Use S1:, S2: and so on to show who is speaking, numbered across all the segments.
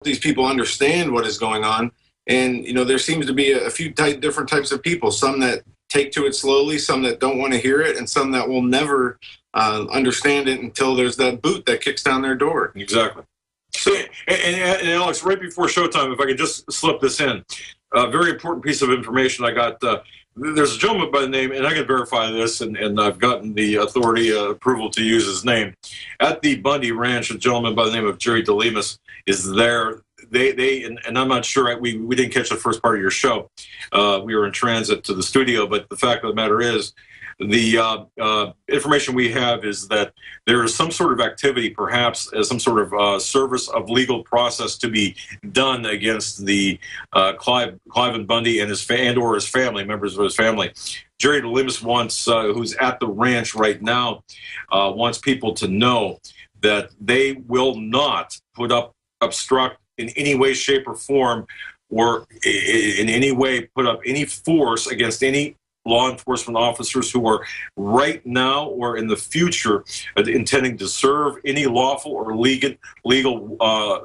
S1: these people understand what is going on. And, there seems to be a few different types of people, some that take to it slowly, some that don't want to hear it, and some that will never understand it until there's that boot that kicks down their door.
S2: Exactly. So, and Alex, right before showtime, if I could just slip this in, a very important piece of information I got. There's a gentleman by the name, and I can verify this, and I've gotten the authority approval to use his name. At the Bundy Ranch, a gentleman by the name of Jerry DeLemus is there. And I'm not sure, we didn't catch the first part of your show. We were in transit to the studio, but the fact of the matter is, the information we have is that there is some sort of activity, perhaps some sort of service of legal process to be done against the Cliven Bundy and his family, members of his family. Jerry DeLemus wants, who's at the ranch right now, wants people to know that they will not obstruct in any way, shape, or form, or in any way put up any force against any law enforcement officers who are right now or in the future intending to serve any lawful or legal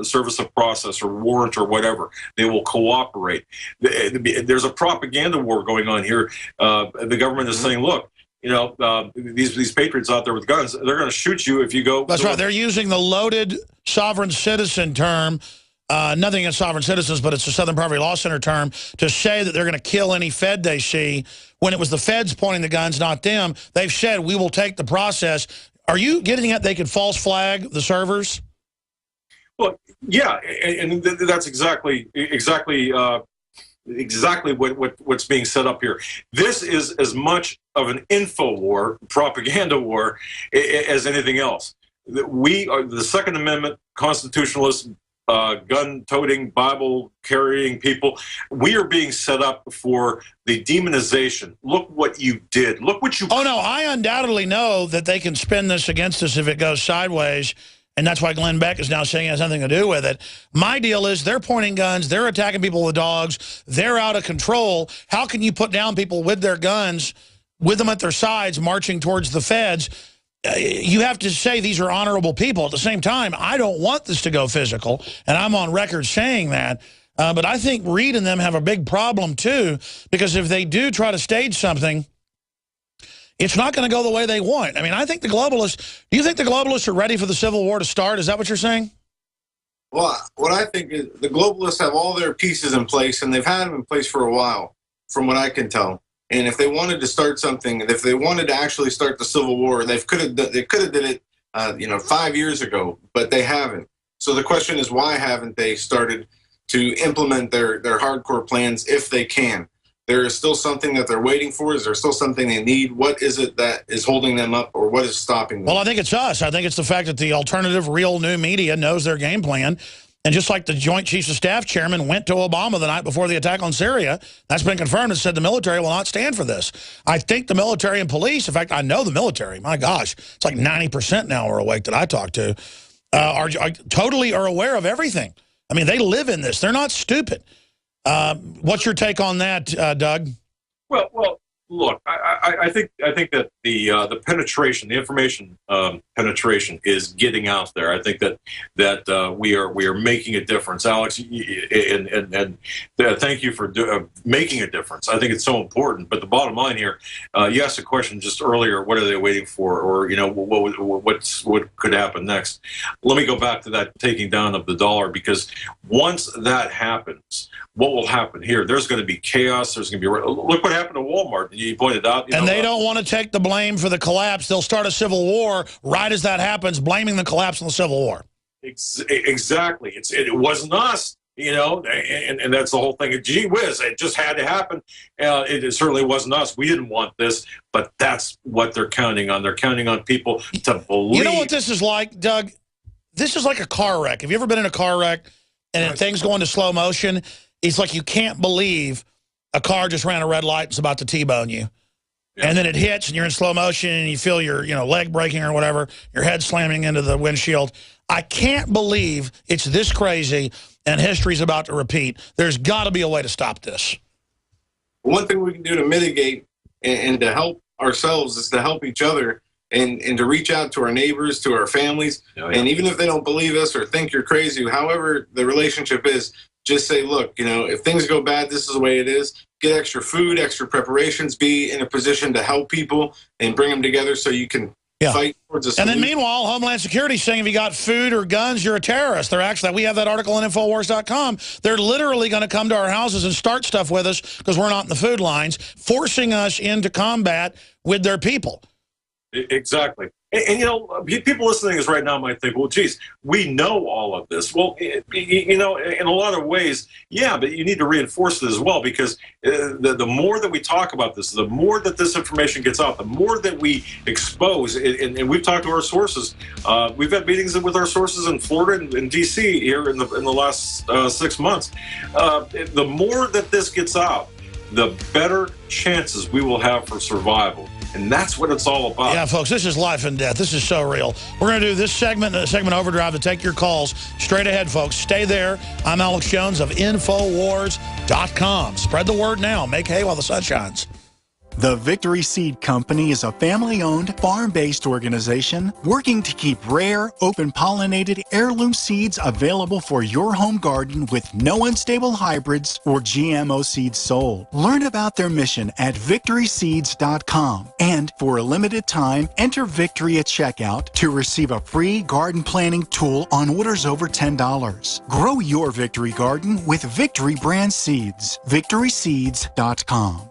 S2: service of process or warrant or whatever. They will cooperate. There's a propaganda war going on here. The government is saying, look, these patriots out there with guns, they're going to shoot you if you go.
S3: That's right. They're using the loaded sovereign citizen term. Nothing against sovereign citizens, but it's the Southern Poverty Law Center term to say that they're going to kill any Fed they see. When it was the Feds pointing the guns, not them, they've said, we will take the process. Are you getting at they could false flag the servers?
S2: Well, yeah, and that's exactly what's being set up here. This is as much of an info war, propaganda war, as anything else. We are the Second Amendment constitutionalists, gun-toting, Bible-carrying people. We are being set up for the demonization. Look what you did. Look what you...
S3: Oh, no, I undoubtedly know that they can spin this against us if it goes sideways, and that's why Glenn Beck is now saying it has nothing to do with it. My deal is they're pointing guns, they're attacking people with dogs, they're out of control. How can you put down people with their guns, with them at their sides, marching towards the feds? You have to say these are honorable people. At the same time, I don't want this to go physical, and I'm on record saying that. But I think Reed and them have a big problem, too, because if they do try to stage something, it's not going to go the way they want. I mean, I think the globalists, do you think the globalists are ready for the Civil War to start? Is that what you're saying?
S1: Well, what I think is the globalists have all their pieces in place, and they've had them in place for a while, from what I can tell. And if they wanted to start something, if they wanted to actually start the Civil War, they could have did it, 5 years ago, but they haven't. So the question is, why haven't they started to implement their hardcore plans if they can? There is still something that they're waiting for. Is there still something they need? What is it that is holding them up, or what is stopping them?
S3: Well, I think it's us. I think it's the fact that the alternative, real new media knows their game plan. And just like the Joint Chiefs of Staff chairman went to Obama the night before the attack on Syria, that's been confirmed and said the military will not stand for this. I think the military and police, in fact, I know the military, my gosh, it's like 90% now are awake that I talk to, are totally aware of everything. I mean, they live in this. They're not stupid. What's your take on that, Doug?
S2: Well, look, I think that the penetration, the information penetration, is getting out there. I think that we are making a difference, Alex, and thank you for making a difference. I think it's so important. But the bottom line here, you asked a question just earlier: what are they waiting for, or what could happen next? Let me go back to that taking down of the dollar, because once that happens, what will happen here? There's going to be chaos. There's going to be look what happened to Walmart. You pointed out.
S3: And they don't want to take the blame for the collapse. They'll start a civil war right as that happens, blaming the collapse on the Civil War.
S2: Exactly. It wasn't us, and that's the whole thing. Gee whiz, it just had to happen. It certainly wasn't us. We didn't want this, but that's what they're counting on. They're counting on people to believe.
S3: You know what this is like, Doug? This is like a car wreck. Have you ever been in a car wreck and things go into slow motion? It's like you can't believe a car just ran a red light and it's about to T-bone you. Yeah. And then it hits and you're in slow motion and you feel your leg breaking or whatever, your head slamming into the windshield. I can't believe it's this crazy and history's about to repeat. There's got to be a way to stop this.
S1: One thing we can do to mitigate and to help ourselves is to help each other and to reach out to our neighbors, to our families.
S2: Oh, yeah.
S1: And even if they don't believe us or think you're crazy, however the relationship is, just say, look, if things go bad, this is the way it is. Get extra food, extra preparations, be in a position to help people and bring them together so you can fight towards a solution.
S3: And then meanwhile, Homeland Security saying if you got food or guns, you're a terrorist. They're actually, we have that article on Infowars.com. They're literally going to come to our houses and start stuff with us because we're not in the food lines, forcing us into combat with their people.
S2: Exactly. And people listening to this right now might think, well, geez, we know all of this. Well, in a lot of ways, yeah, but you need to reinforce it as well, because the more that we talk about this, the more that this information gets out, the more that we expose, and we've talked to our sources. We've had meetings with our sources in Florida and D.C. here in the last 6 months. The more that this gets out, the better chances we will have for survival. And that's what it's all about.
S3: Yeah, folks, this is life and death. This is so real. We're going to do this segment Overdrive to take your calls straight ahead, folks. Stay there. I'm Alex Jones of Infowars.com. Spread the word now. Make hay while the sun shines.
S4: The Victory Seed Company is a family-owned, farm-based organization working to keep rare, open-pollinated heirloom seeds available for your home garden with no unstable hybrids or GMO seeds sold. Learn about their mission at victoryseeds.com. And for a limited time, enter Victory at checkout to receive a free garden planning tool on orders over $10. Grow your Victory garden with Victory brand seeds. victoryseeds.com.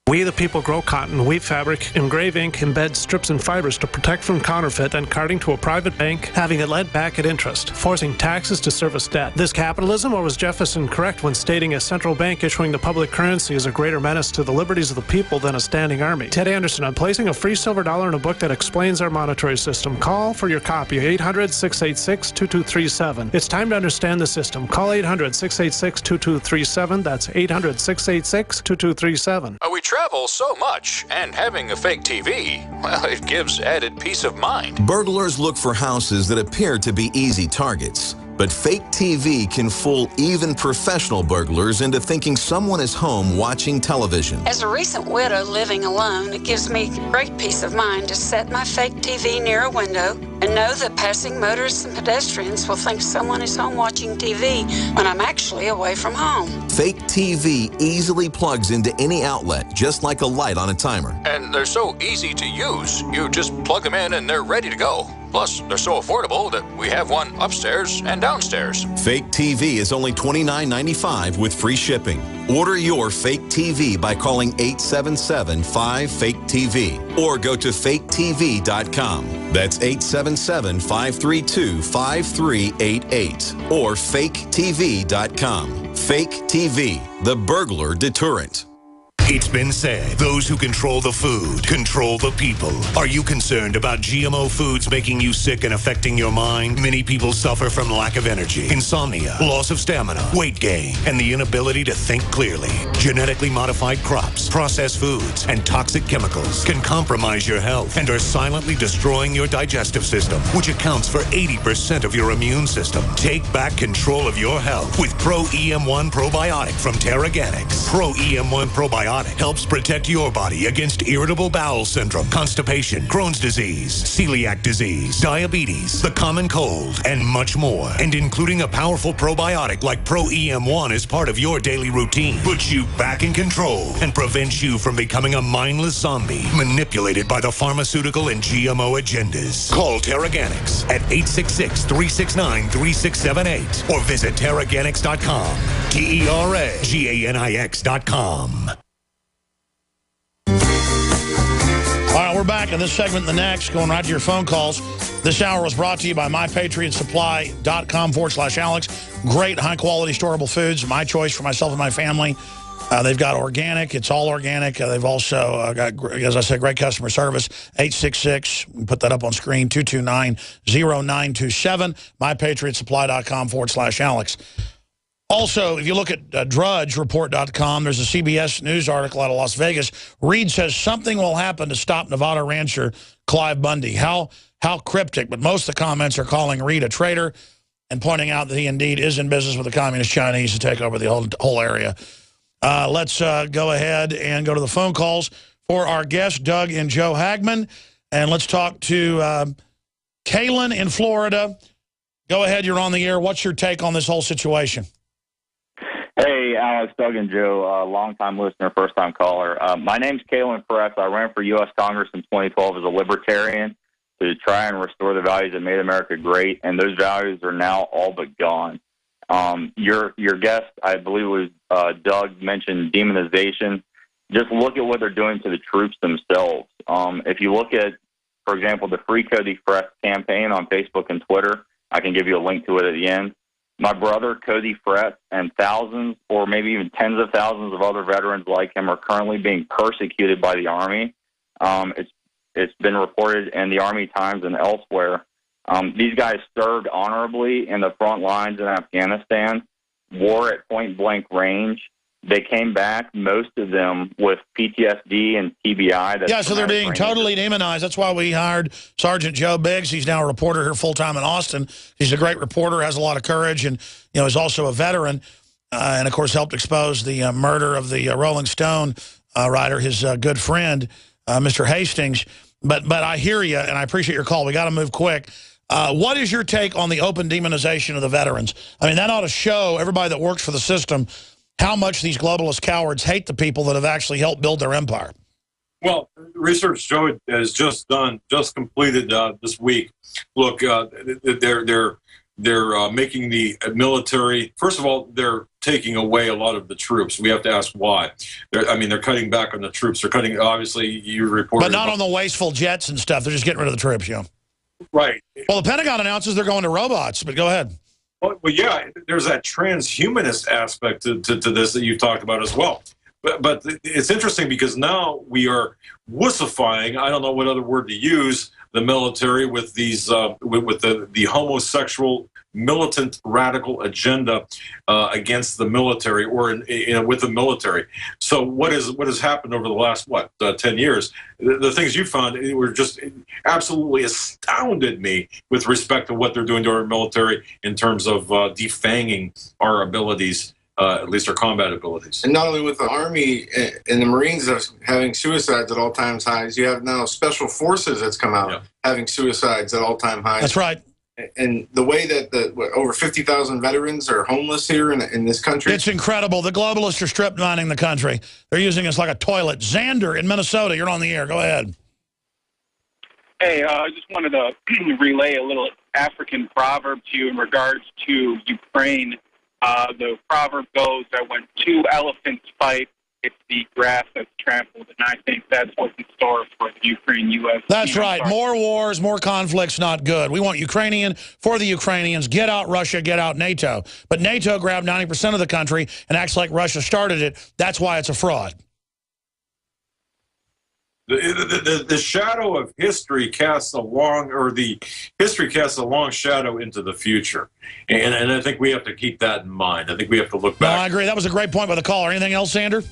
S5: We the people grow cotton, weave fabric, engrave ink, embed strips and fibers to protect from counterfeit and carting to a private bank, having it lent back at interest, forcing taxes to service debt. This capitalism, or was Jefferson correct when stating a central bank issuing the public currency is a greater menace to the liberties of the people than a standing army? Ted Anderson, I'm placing a free silver dollar in a book that explains our monetary system. Call for your copy, 800-686-2237. It's time to understand the system. Call 800-686-2237. That's 800-686-2237.
S6: We travel so much, and having a fake TV, well, it gives added peace of mind.
S7: Burglars look for houses that appear to be easy targets. But fake TV can fool even professional burglars into thinking someone is home watching television.
S8: As a recent widow living alone, it gives me great peace of mind to set my fake TV near a window and know that passing motorists and pedestrians will think someone is home watching TV when I'm actually away from home.
S7: Fake TV easily plugs into any outlet, just like a light on a timer.
S6: And they're so easy to use. You just plug them in and they're ready to go. Plus, they're so affordable that we have one upstairs and downstairs.
S7: Fake TV is only $29.95 with free shipping. Order your fake TV by calling 877-5-FAKE-TV or go to faketv.com. That's 877-532-5388 or faketv.com. Fake TV, the burglar deterrent.
S9: It's been said, those who control the food control the people. Are you concerned about GMO foods making you sick and affecting your mind? Many people suffer from lack of energy, insomnia, loss of stamina, weight gain, and the inability to think clearly. Genetically modified crops, processed foods, and toxic chemicals can compromise your health and are silently destroying your digestive system, which accounts for 80% of your immune system. Take back control of your health with Pro EM1 Probiotic from Terraganics. Pro EM1 Probiotic helps protect your body against irritable bowel syndrome, constipation, Crohn's disease, celiac disease, diabetes, the common cold, and much more. And including a powerful probiotic like Pro EM1 is part of your daily routine, puts you back in control and prevents you from becoming a mindless zombie manipulated by the pharmaceutical and GMO agendas. Call Terraganics at 866-369-3678 or visit Terraganics.com. TERAGANIX.com.
S3: All right, we're back in this segment and the next, going right to your phone calls. This hour was brought to you by MyPatriotSupply.com/Alex. Great, high-quality, storable foods. My choice for myself and my family. They've got organic. It's all organic. They've also got, as I said, great customer service. 866, we put that up on screen, 229-0927. MyPatriotSupply.com/Alex. Also, if you look at DrudgeReport.com, there's a CBS News article out of Las Vegas. Reid says something will happen to stop Nevada rancher Clive Bundy. How cryptic, but most of the comments are calling Reid a traitor and pointing out that he indeed is in business with the Communist Chinese to take over the whole area. Let's go ahead and go to the phone calls for our guests, Doug and Joe Hagman. And let's talk to Kaylin in Florida. Go ahead, you're on the air. What's your take on this whole situation?
S10: Hey, Alex, Doug, and Joe, long-time listener, first-time caller. My name's Kaylin Perez. I ran for U.S. Congress in 2012 as a libertarian to try and restore the values that made America great, and those values are now all but gone. Your guest, I believe it was Doug, mentioned demonization. Just look at what they're doing to the troops themselves. If you look at, for example, the Free Cody Fresh campaign on Facebook and Twitter, I can give you a link to it at the end. My brother, Cody Frett, and thousands or maybe even tens of thousands of other veterans like him are currently being persecuted by the Army. It's been reported in the Army Times and elsewhere. These guys served honorably in the front lines in Afghanistan, war at point-blank range. They came back, most of them, with PTSD and TBI.
S3: Yeah, so they're being totally demonized. That's why we hired Sergeant Joe Biggs. He's now a reporter here full-time in Austin. He's a great reporter, has a lot of courage, and is also a veteran, and, of course, helped expose the murder of the Rolling Stone writer, his good friend, Mr. Hastings. But I hear you, and I appreciate your call. We got to move quick. What is your take on the open demonization of the veterans? I mean, that ought to show everybody that works for the system how much these globalist cowards hate the people that have actually helped build their empire.
S2: Well, research Joe has just completed this week. Look, they're making the military. First of all, they're taking away a lot of the troops. We have to ask why. They're cutting back on the troops. They're cutting. Obviously, you reported,
S3: but not on the wasteful jets and stuff. They're just getting rid of the troops.
S2: Right.
S3: Well, the Pentagon announces they're going to robots. But go ahead.
S2: Well, yeah, there's that transhumanist aspect to this that you've talked about as well. But it's interesting because now we are wussifying, I don't know what other word to use, the military with these with the homosexual militant radical agenda against the military or with the military. So what has happened over the last 10 years? The things you found were just absolutely astounded me with respect to what they're doing to our military in terms of defanging our abilities. At least our combat abilities.
S1: And not only with the Army and the Marines having suicides at all-time highs, you have now Special Forces that's come out having suicides at all-time highs.
S3: That's right.
S1: And the way that over 50,000 veterans are homeless here in this country.
S3: It's incredible. The globalists are strip mining the country. They're using us like a toilet. Xander in Minnesota, you're on the air. Go ahead.
S11: Hey, I just wanted to relay a little African proverb to you in regards to Ukraine. The proverb goes that when two elephants fight, it's the grass that's trampled, and I think that's what's in store for the Ukraine-U.S.
S3: That's right. More wars, more conflicts, not good. We want Ukrainian for the Ukrainians. Get out Russia, get out NATO. But NATO grabbed 90% of the country and acts like Russia started it. That's why it's a fraud.
S2: The shadow of history casts a long shadow into the future, and I think we have to keep that in mind. I think we have to look back.
S3: No, I agree. That was a great point by the caller. Anything else, Sander?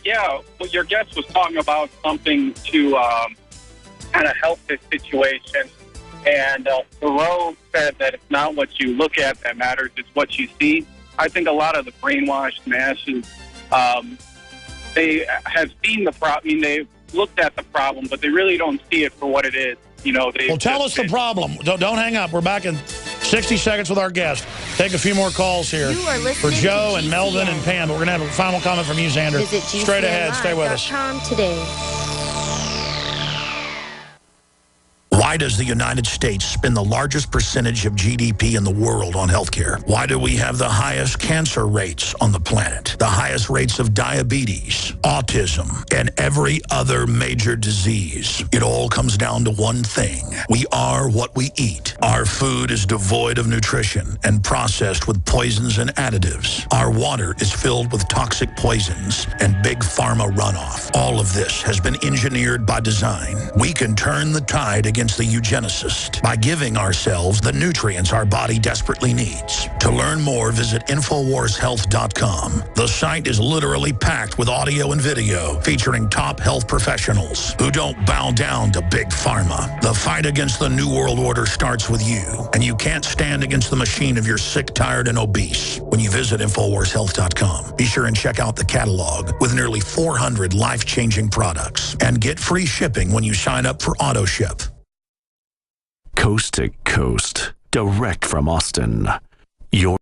S11: Yeah, well, your guest was talking about something to kind of help this situation, and Thoreau said that it's not what you look at that matters, it's what you see. I think a lot of the brainwashed masses, they have seen the problem. They've looked at the problem, but they really don't see it for what it is.
S3: Well, tell us the problem. Don't hang up. We're back in 60 seconds with our guest. Take a few more calls here for Joe and Melvin and Pam. But we're going to have a final comment from you, Xander. Straight ahead. Stay with us.
S12: Today.
S3: Why does the United States spend the largest percentage of GDP in the world on healthcare? Why do we have the highest cancer rates on the planet, the highest rates of diabetes, autism, and every other major disease? It all comes down to one thing. We are what we eat. Our food is devoid of nutrition and processed with poisons and additives. Our water is filled with toxic poisons and big pharma runoff. All of this has been engineered by design. We can turn the tide against the healthy eugenicist by giving ourselves the nutrients our body desperately needs. To learn more, visit InfoWarsHealth.com. The site is literally packed with audio and video featuring top health professionals who don't bow down to big pharma. The fight against the New World Order starts with you, and you can't stand against the machine if you're sick, tired, and obese. When you visit InfoWarsHealth.com, be sure and check out the catalog with nearly 400 life-changing products, and get free shipping when you sign up for AutoShip.
S12: Coast to coast, direct from Austin. Your